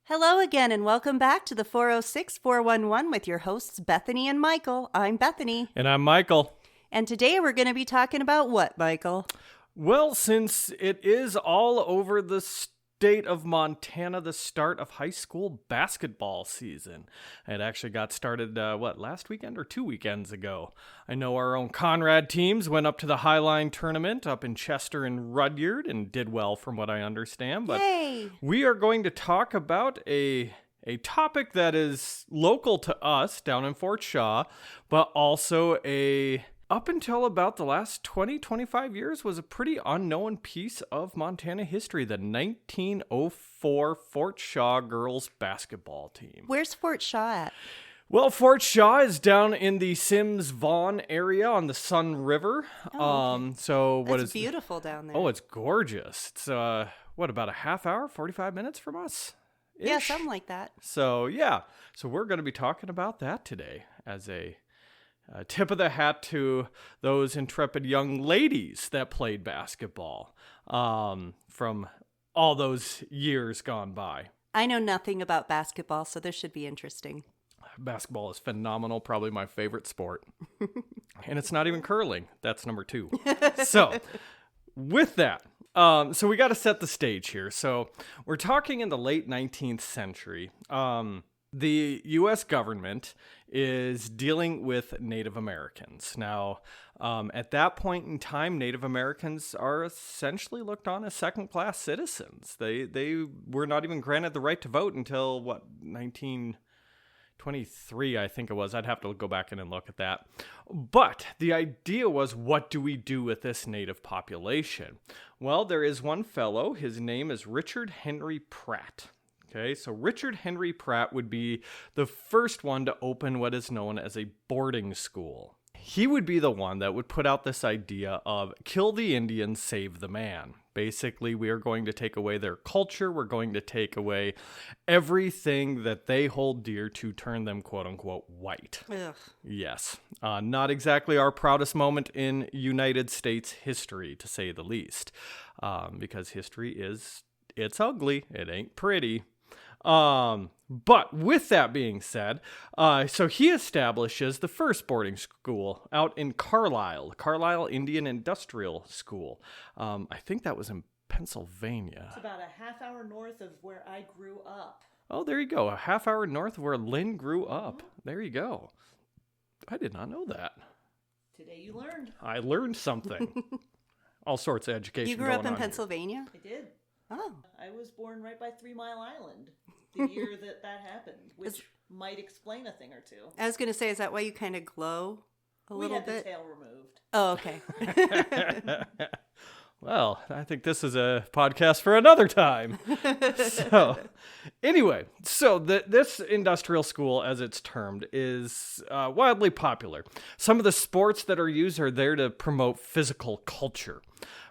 Hello again, and welcome back to the 406-411 with your hosts, Bethany and Michael. I'm Bethany. And I'm Michael. And today we're going to be talking about what, Michael? Well, since it is all over the state of Montana, the start of high school basketball season. It actually got started, last weekend or 2 weekends ago. I know our own Conrad teams went up to the Highline tournament up in Chester and Rudyard and did well from what I understand. But Yay! We are going to talk about a topic that is local to us down in Fort Shaw, but also up until about the last 20-25 years, was a pretty unknown piece of Montana history, the 1904 Fort Shaw girls basketball team. Where's Fort Shaw at? Well, Fort Shaw is down in the Sims-Vaughan area on the Sun River. Okay. It's beautiful down there. Oh, it's gorgeous. It's, about a half hour, 45 minutes from us? Yeah, something like that. So, yeah. So we're going to be talking about that today as a tip of the hat to those intrepid young ladies that played basketball from all those years gone by. I know nothing about basketball, so this should be interesting. Basketball is phenomenal, probably my favorite sport. And it's not even curling. That's number 2. So, with that, so we got to set the stage here. So, we're talking in the late 19th century. The U.S. government is dealing with Native Americans. Now, at that point in time, Native Americans are essentially looked on as second-class citizens. They were not even granted the right to vote until, 1923, I think it was. I'd have to go back in and look at that. But the idea was, what do we do with this Native population? Well, there is one fellow. His name is Richard Henry Pratt. Okay, so Richard Henry Pratt would be the first one to open what is known as a boarding school. He would be the one that would put out this idea of kill the Indian, save the man. Basically, we are going to take away their culture. We're going to take away everything that they hold dear to turn them, quote unquote, white. Ugh. Yes, not exactly our proudest moment in United States history, to say the least, because history it's ugly. It ain't pretty. But with that being said, so he establishes the first boarding school out in Carlisle Indian Industrial School. I think that was in Pennsylvania. It's about a half hour north of where I grew up. Oh, there you go. A half hour north of where Lynn grew up. There you go. I did not know that. Today you learned. I learned something. All sorts of education. You grew up in here. Pennsylvania? I did. Oh. I was born right by 3 Mile Island the year that happened, which might explain a thing or two. I was going to say, is that why you kind of glow a little bit? We had the tail removed. Oh, okay. Well, I think this is a podcast for another time. So, anyway, this industrial school, as it's termed, is wildly popular. Some of the sports that are used are there to promote physical culture.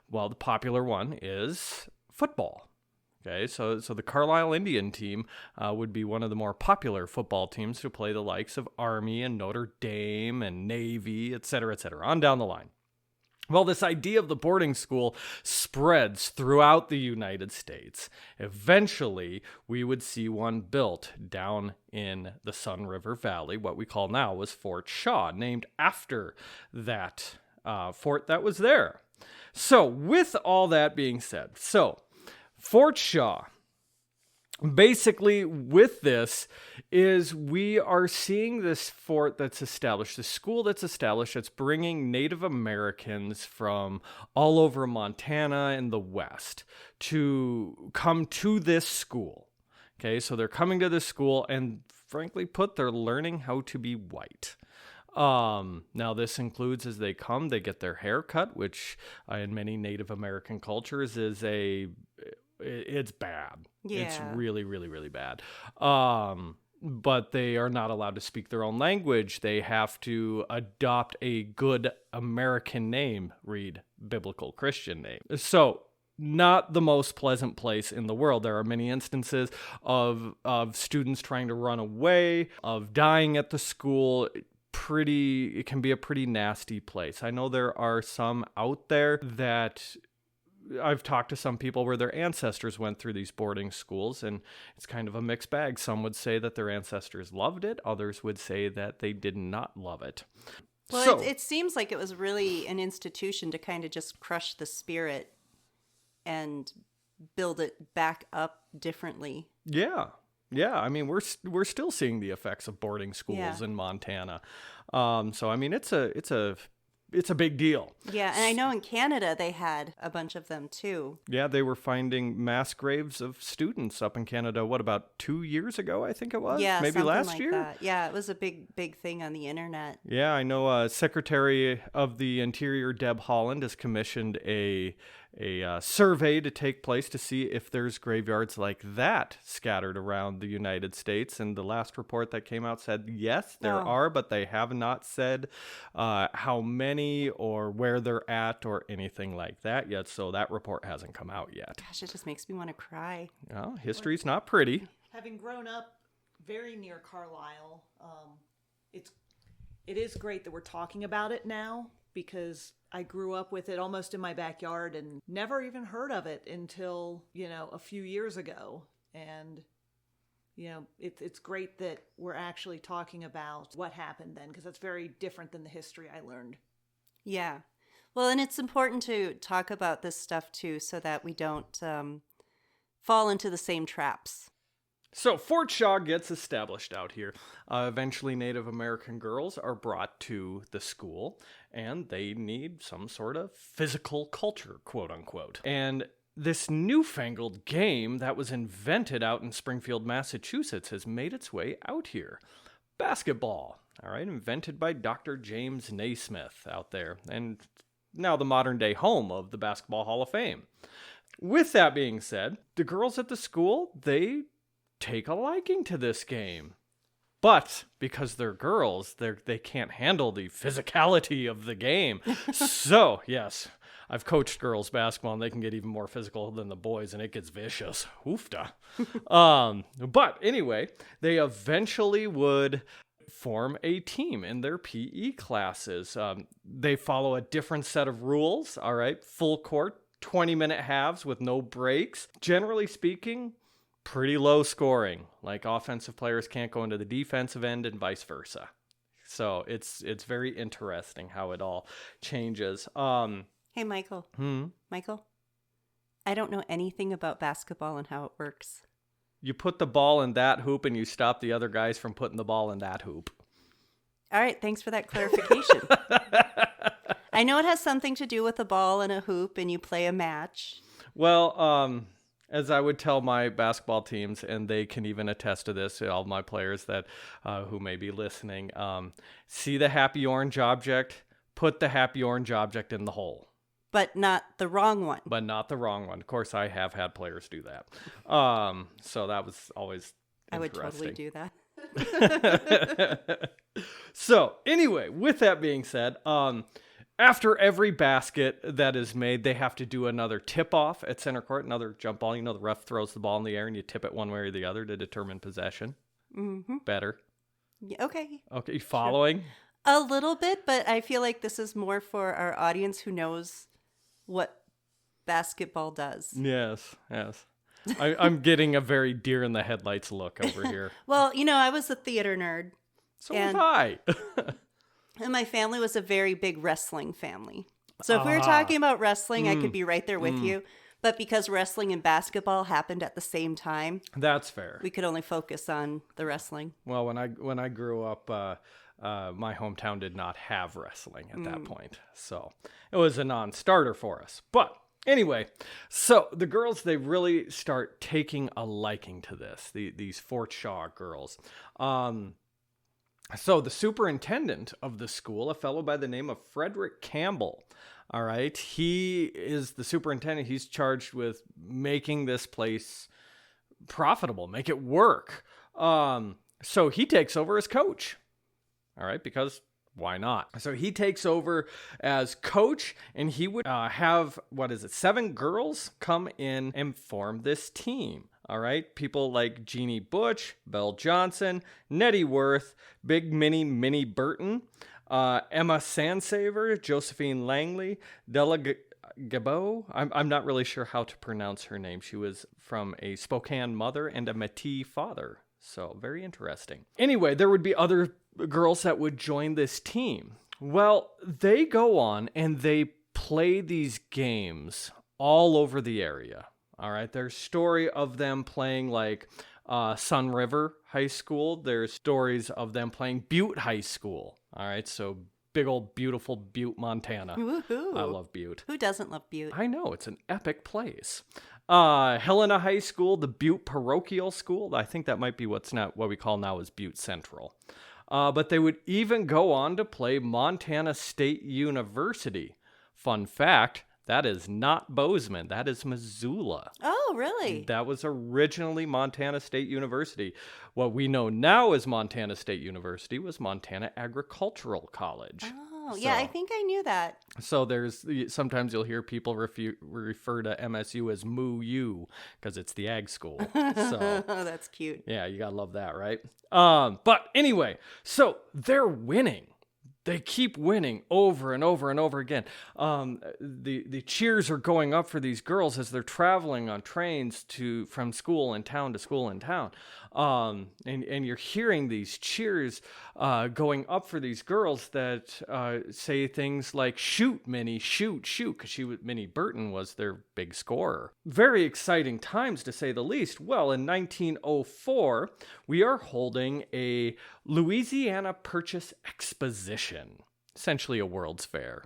Well, the popular one is football. Okay, so the Carlisle Indian team would be one of the more popular football teams to play the likes of Army and Notre Dame and Navy, et cetera, on down the line. Well, this idea of the boarding school spreads throughout the United States. Eventually, we would see one built down in the Sun River Valley, what we call now was Fort Shaw, named after that fort that was there. So, with all that being said, Fort Shaw, basically with this, is we are seeing this fort that's established, this school that's established, that's bringing Native Americans from all over Montana and the West to come to this school. Okay, so they're coming to this school and frankly put, they're learning how to be white. Now this includes as they come, they get their hair cut, which in many Native American cultures it's bad. Yeah. It's really, really, really bad. But they are not allowed to speak their own language. They have to adopt a good American name, read biblical Christian name. So not the most pleasant place in the world. There are many instances of students trying to run away, of dying at the school. It can be a pretty nasty place. I know there are some out there that I've talked to some people where their ancestors went through these boarding schools, and it's kind of a mixed bag. Some would say that their ancestors loved it. Others would say that they did not love it. Well, it seems like it was really an institution to kind of just crush the spirit and build it back up differently. Yeah. I mean, we're still seeing the effects of boarding schools in Montana. So I mean, it's a big deal. Yeah, and I know in Canada they had a bunch of them too. Yeah, they were finding mass graves of students up in Canada. What, about 2 years ago? I think it was. Yeah, maybe something last like year. that. Yeah, it was a big thing on the internet. Yeah, I know. Secretary of the Interior Deb Haaland has commissioned a survey to take place to see if there's graveyards like that scattered around the United States. And the last report that came out said, yes, there are, but they have not said how many or where they're at or anything like that yet. So that report hasn't come out yet. Gosh, it just makes me want to cry. Well, history's not pretty. Having grown up very near Carlisle, it is great that we're talking about it now, because I grew up with it almost in my backyard and never even heard of it until, a few years ago. And, it's great that we're actually talking about what happened then, because that's very different than the history I learned. Yeah. Well, and it's important to talk about this stuff too, so that we don't fall into the same traps. So Fort Shaw gets established out here. Eventually, Native American girls are brought to the school, and they need some sort of physical culture, quote unquote. And this newfangled game that was invented out in Springfield, Massachusetts, has made its way out here. Basketball, all right, invented by Dr. James Naismith out there, and now the modern day home of the Basketball Hall of Fame. With that being said, the girls at the school, they take a liking to this game. But because they're girls, they can't handle the physicality of the game. So, yes, I've coached girls basketball, and they can get even more physical than the boys, and it gets vicious. Oofda. But anyway, they eventually would form a team in their PE classes. They follow a different set of rules, all right? Full court, 20-minute halves with no breaks. Generally speaking, pretty low scoring. Like, offensive players can't go into the defensive end and vice versa. So it's very interesting how it all changes. Hey, Michael. Michael, I don't know anything about basketball and how it works. You put the ball in that hoop and you stop the other guys from putting the ball in that hoop. All right, thanks for that clarification. I know it has something to do with a ball and a hoop, and you play a match. Well, as I would tell my basketball teams, and they can even attest to this, all my players that who may be listening, see the happy orange object, put the happy orange object in the hole. But not the wrong one. But not the wrong one. Of course, I have had players do that. So that was always interesting. I would totally do that. So anyway, with that being said, after every basket that is made, they have to do another tip-off at center court, another jump ball. You know, the ref throws the ball in the air and you tip it one way or the other to determine possession. Mm-hmm. Better. Yeah, okay. Okay, following? Sure. A little bit, but I feel like this is more for our audience who knows what basketball does. Yes. I'm getting a very deer in the headlights look over here. Well, I was a theater nerd. So was I. And my family was a very big wrestling family. So if we were talking about wrestling, I could be right there with you. But because wrestling and basketball happened at the same time, that's fair. We could only focus on the wrestling. Well, when I grew up, my hometown did not have wrestling at that point. So it was a non-starter for us. But anyway, so the girls, they really start taking a liking to this, these Fort Shaw girls. So the superintendent of the school, a fellow by the name of Frederick Campbell, all right, he is the superintendent. He's charged with making this place profitable, make it work. So he takes over as coach, all right, because why not? So he takes over as coach, and he would have, 7 girls come in and form this team. All right, people like Jeannie Butch, Belle Johnson, Nettie Worth, Big Minnie Burton, Emma Sandsaver, Josephine Langley, Della Gabo. I'm not really sure how to pronounce her name. She was from a Spokane mother and a Métis father. So very interesting. Anyway, there would be other girls that would join this team. Well, they go on and they play these games all over the area. All right. There's story of them playing like Sun River High School. There's stories of them playing Butte High School. All right. So big old beautiful Butte, Montana. Woohoo. I love Butte. Who doesn't love Butte? I know, it's an epic place. Helena High School, the Butte Parochial School. I think that might be what we call now as Butte Central. But they would even go on to play Montana State University. Fun fact, that is not Bozeman. That is Missoula. Oh, really? That was originally Montana State University. What we know now as Montana State University was Montana Agricultural College. Oh, yeah, I think I knew that. So sometimes you'll hear people refer to MSU as Moo-U because it's the ag school. So Oh, that's cute. yeah, you gotta love that, right? But anyway, so they're winning. They keep winning over and over and over again. The cheers are going up for these girls as they're traveling on trains from school in town to school in town. And you're hearing these cheers going up for these girls that say things like, shoot, Minnie, shoot, shoot, because Minnie Burton was their big scorer. Very exciting times, to say the least. Well, in 1904, we are holding a Louisiana Purchase Exposition, essentially a World's Fair.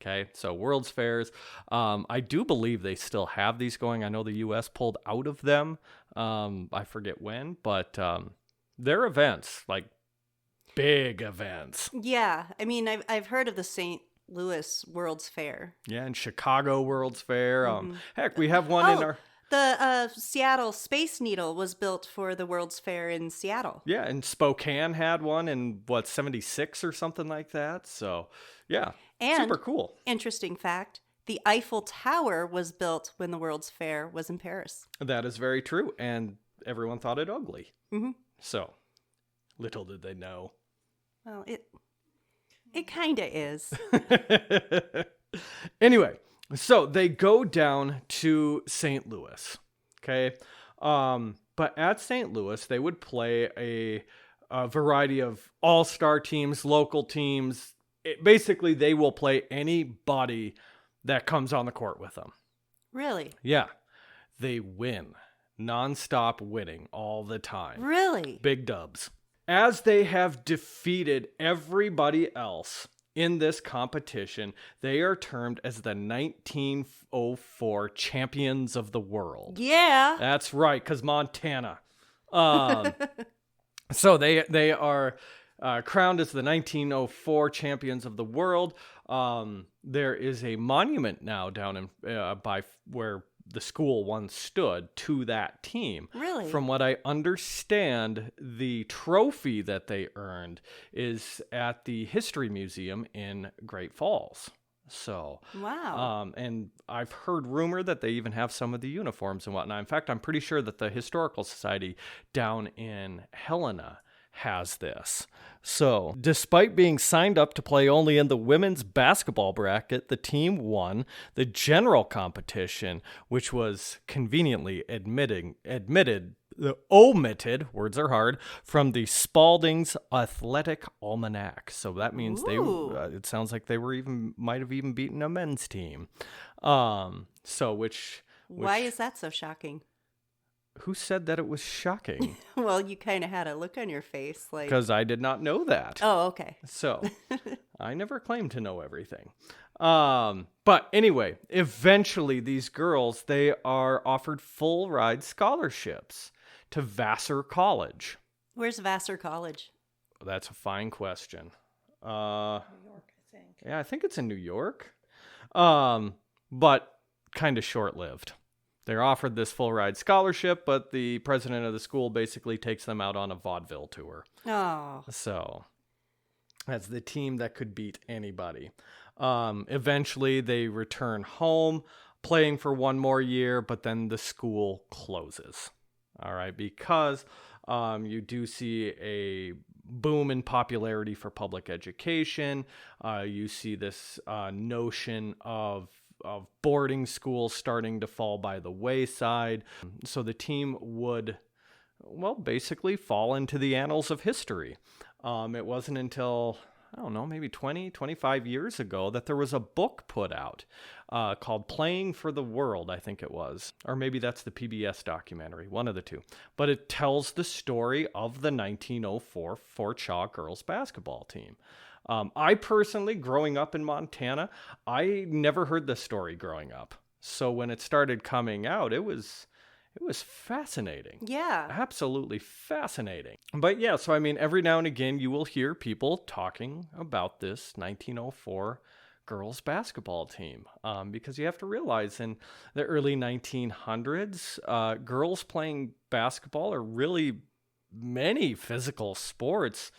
Okay, so World's Fairs, I do believe they still have these going. I know the U.S. pulled out of them. I forget when, but they're events, like big events. Yeah, I mean, I've heard of the St. Louis World's Fair. Yeah, and Chicago World's Fair. Heck, we have one in our... The Seattle Space Needle was built for the World's Fair in Seattle. Yeah, and Spokane had one in, 76 or something like that. So, yeah, and super cool. Interesting fact, the Eiffel Tower was built when the World's Fair was in Paris. That is very true, and everyone thought it ugly. Mm-hmm. So, little did they know. Well, it kind of is. Anyway, so they go down to St. Louis, okay? But at St. Louis, they would play a variety of all-star teams, local teams. Basically, they will play anybody that comes on the court with them. Really? Yeah. They win. Non-stop winning all the time. Really? Big dubs. As they have defeated everybody else in this competition, they are termed as the 1904 champions of the world. Yeah. That's right, because Montana. So they are crowned as the 1904 champions of the world. There is a monument now down in by where the school once stood to that team. Really? From what I understand, the trophy that they earned is at the History Museum in Great Falls. So, wow. And I've heard rumor that they even have some of the uniforms and whatnot. In fact, I'm pretty sure that the Historical Society down in Helena has this. So, despite being signed up to play only in the women's basketball bracket, the team won the general competition, which was conveniently omitted, words are hard, from the Spalding's Athletic Almanac. So that means it sounds like they might have even beaten a men's team. Why is that so shocking? Who said that it was shocking? Well, you kind of had a look on your face like... Because I did not know that. Oh, okay. So, I never claimed to know everything. But anyway, eventually these girls, they are offered full ride scholarships to Vassar College. Where's Vassar College? That's a fine question. New York, I think. Yeah, I think it's in New York. But kind of short-lived. They're offered this full ride scholarship, but the president of the school basically takes them out on a vaudeville tour. Oh. So that's the team that could beat anybody. Eventually, they return home, playing for one more year, but then the school closes. All right, because you do see a boom in popularity for public education. You see this notion of boarding schools starting to fall by the wayside. So the team would, well, basically fall into the annals of history. It wasn't until, I don't know, maybe 20, 25 years ago that there was a book put out called Playing for the World, I think it was. Or maybe that's the PBS documentary, one of the two. But it tells the story of the 1904 Fort Shaw girls basketball team. I personally, growing up in Montana, I never heard this story growing up. So when it started coming out, it was fascinating. Yeah. Absolutely fascinating. But yeah, so I mean, every now and again, you will hear people talking about this 1904 girls basketball team. Because you have to realize in the early 1900s, girls playing basketball, or really many physical sports,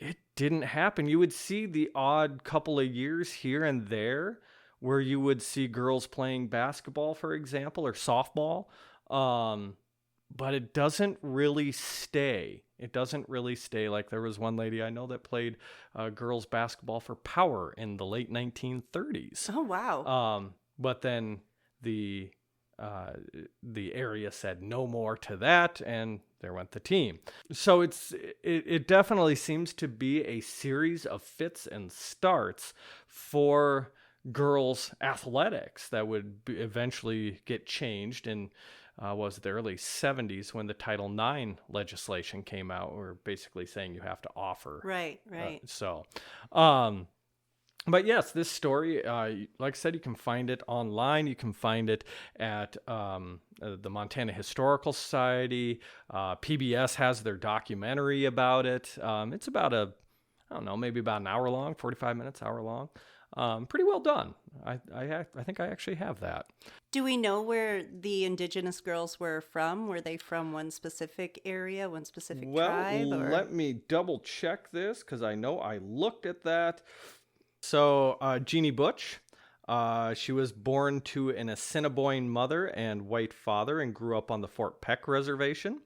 it didn't happen. You would see the odd couple of years here and there where you would see girls playing basketball, for example, or softball. But it doesn't really stay. It doesn't really stay. Like there was one lady I know that played girls basketball for Power in the late 1930s. Oh, wow. But then the area said no more to that, and there went the team. So it definitely seems to be a series of fits and starts for girls athletics that would eventually get changed in was the early 70s when the Title IX legislation came out, or basically saying you have to offer. Right. But yes, this story, like I said, you can find it online. You can find it at the Montana Historical Society. PBS has their documentary about it. It's about maybe about an hour long, 45 minutes, hour long. Pretty well done. I think I actually have that. Do we know where the indigenous girls were from? Were they from one specific area, one specific tribe? Well, let me double check this because I know I looked at that. So Jeannie Butch, she was born to an Assiniboine mother and white father and grew up on the Fort Peck Reservation.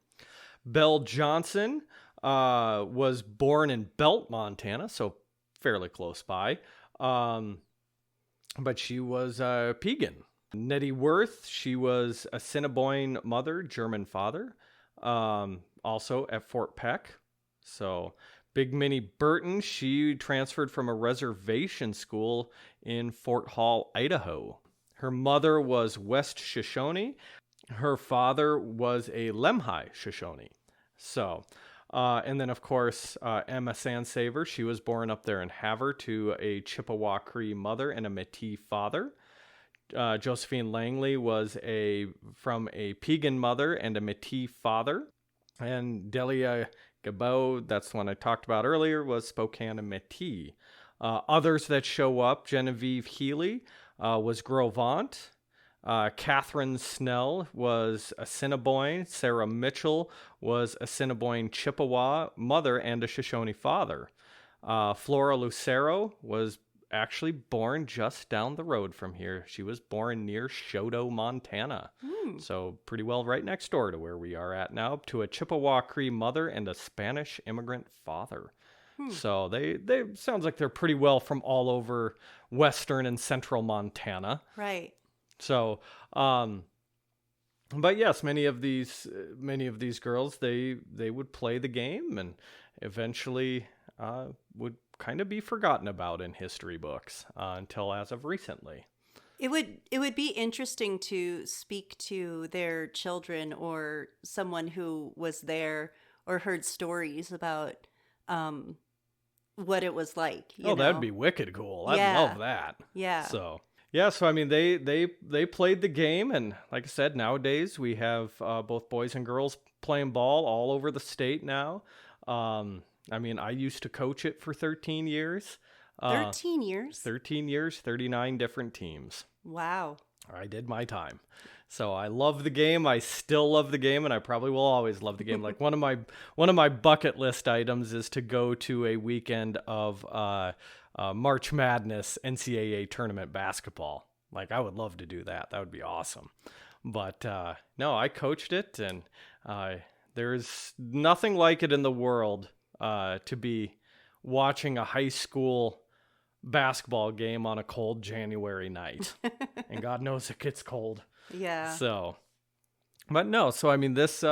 Belle Johnson was born in Belt, Montana, so fairly close by. But she was Piegan. Nettie Worth, she was a Assiniboine mother, German father, also at Fort Peck. So Big Minnie Burton, she transferred from a reservation school in Fort Hall, Idaho. Her mother was West Shoshone. Her father was a Lemhi Shoshone. So, and then, of course, Emma Sandsaver, she was born up there in Havre to a Chippewa Cree mother and a Métis father. Josephine Langley was from a Piegan mother and a Métis father. And Delia Gabot, that's the one I talked about earlier, was Spokane and Métis. Others that show up, Genevieve Healy was Gros Ventre. Catherine Snell was Assiniboine. Sarah Mitchell was Assiniboine Chippewa mother and a Shoshone father. Flora Lucero was actually born just down the road from here. She was born near Choteau, Montana. So pretty well right next door to where we are at now, to a Chippewa Cree mother and a Spanish immigrant father. So they sounds like they're pretty well from all over western and central Montana. Right. So, but yes, many of these girls, they would play the game and eventually would kind of be forgotten about in history books until as of recently. It would be interesting to speak to their children or someone who was there or heard stories about what it was like. You know? That'd be wicked cool. I'd love that. Yeah. So I mean, they played the game, and like I said, nowadays we have both boys and girls playing ball all over the state now. I mean, I used to coach it for 13 years. 13 years? 13 years, 39 different teams. Wow. I did my time. So I love the game. I still love the game, and I probably will always love the game. Like one of my bucket list items is to go to a weekend of March Madness NCAA tournament basketball. Like I would love to do that. That would be awesome. But no, I coached it, and there's nothing like it in the world to be watching a high school basketball game on a cold January night. And God knows it gets cold. Yeah. So, but no, so I mean, this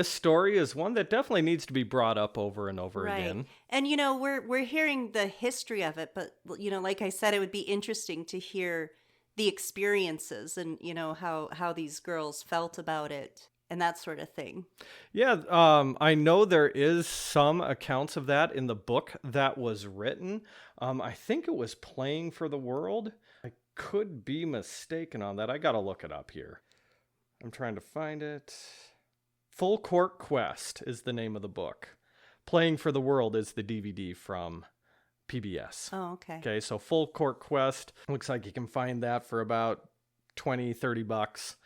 story is one that definitely needs to be brought up over and over Right. again. And we're hearing the history of it, but like I said, it would be interesting to hear the experiences and how these girls felt about it and that sort of thing. Yeah, I know there is some accounts of that in the book that was written. I think it was Playing for the World. I could be mistaken on that. I gotta look it up here. I'm trying to find it. Full Court Quest is the name of the book. Playing for the World is the DVD from PBS. Oh, okay. Okay, so Full Court Quest, looks like you can find that for about $20-$30.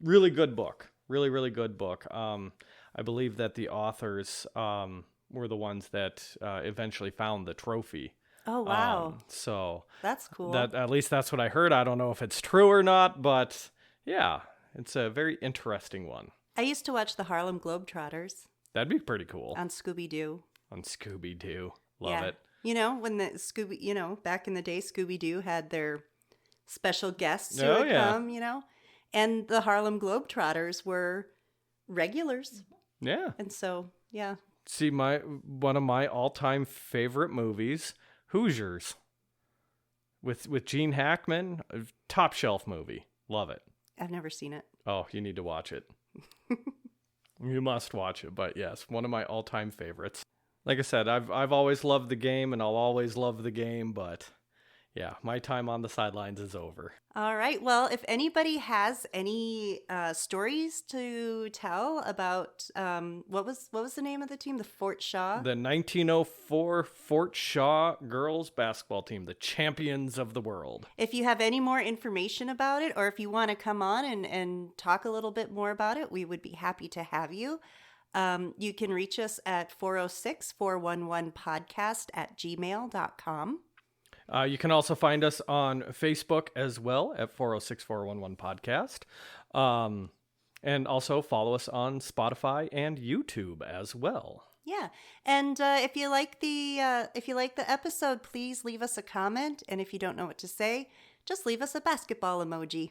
Really good book. Really, really good book. I believe that the authors were the ones that eventually found the trophy. Oh, wow. So That's cool. that at least that's what I heard. I don't know if it's true or not, but yeah, it's a very interesting one. I used to watch the Harlem Globetrotters That'd be pretty cool. on Scooby-Doo. On Scooby-Doo. Love it. When the back in the day, Scooby-Doo had their special guests who Oh, would yeah. come, and the Harlem Globetrotters were regulars. Yeah. And so, yeah. See, one of my all-time favorite movies, Hoosiers, with Gene Hackman, a top shelf movie. Love it. I've never seen it. Oh, you need to watch it. You must watch it. But yes, one of my all-time favorites. Like I said, I've always loved the game, and I'll always love the game. But yeah, my time on the sidelines is over. All right. Well, if anybody has any stories to tell about what was the name of the team? The Fort Shaw. The 1904 Fort Shaw girls basketball team, the champions of the world. If you have any more information about it, or if you want to come on and talk a little bit more about it, we would be happy to have you. You can reach us at 406-411-podcast@gmail.com. You can also find us on Facebook as well at 406-411 podcast. And also follow us on Spotify and YouTube as well. Yeah, and if you like the episode, please leave us a comment. And if you don't know what to say, just leave us a basketball emoji.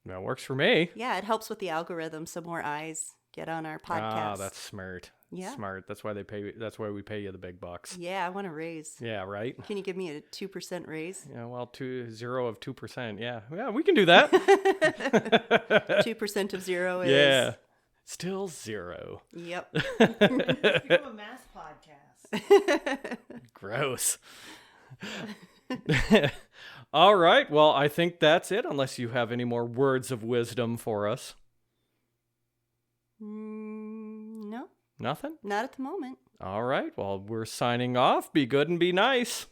That works for me. Yeah, it helps with the algorithm, so more eyes get on our podcast. Ah, that's smart. Yeah. Smart. That's why that's why we pay you the big bucks. Yeah, I want a raise. Yeah, right? Can you give me a 2% raise? Yeah, well, 2% Yeah, we can do that. 2% of zero is... Yeah. Still zero. Yep. It's become a math podcast. Gross. All right. Well, I think that's it, unless you have any more words of wisdom for us. No, Nothing? not at the moment. All right. Well, we're signing off. Be good and be nice.